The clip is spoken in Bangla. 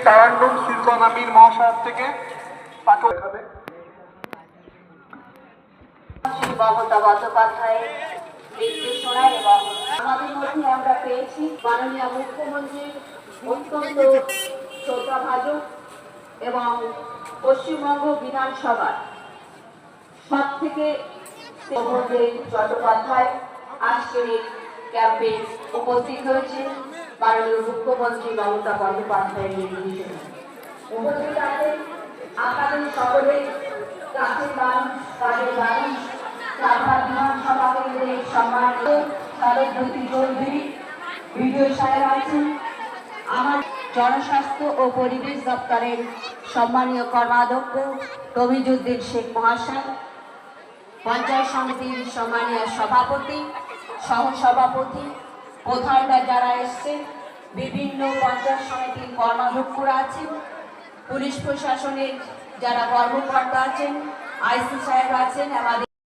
তারান্নুম সুলতান আমির মহাশয় থেকে তাকে মমতা বন্দ্যোপাধ্যায়ের নির্দেশনায় এবং আমাদের মধ্যে আমরা পেয়েছি মাননীয় মুখ্যমন্ত্রীর অত্যন্ত শ্রদ্ধাভাজন এবং পশ্চিমবঙ্গ বিধানসভার সব থেকে চট্টোপাধ্যায় আজকের এই ক্যাম্পে উপস্থিত হয়েছে মাননীয় মুখ্যমন্ত্রী মমতা বন্দ্যোপাধ্যায়ের নির্দেশনায়। উপস্থিত আছেন আপনাদের সকলে কাছের মানুষ, কাজের মানুষ, চারপাশ বিধানসভা কেন্দ্রের সম্মানিত সরস্বতী চৌধুরী, বিডিও সাহেব আছেন, আমার জনস্বাস্থ্য ও পরিবেশ দপ্তরের সম্মানীয় কর্মাধ্যক্ষ তমিজউদ্দিন শেখ মহাশয়, পঞ্চায়েত সমিতির সম্মানীয় সভাপতি, সহসভাপতি, প্রধানরা যারা এসছেন, বিভিন্ন পঞ্চায়েত সমিতির কর্মাধ্যক্ষরা আছেন, পুলিশ প্রশাসনের যারা কর্মকর্তা আছেন, আইসি সাহেব আছেন, আমাদের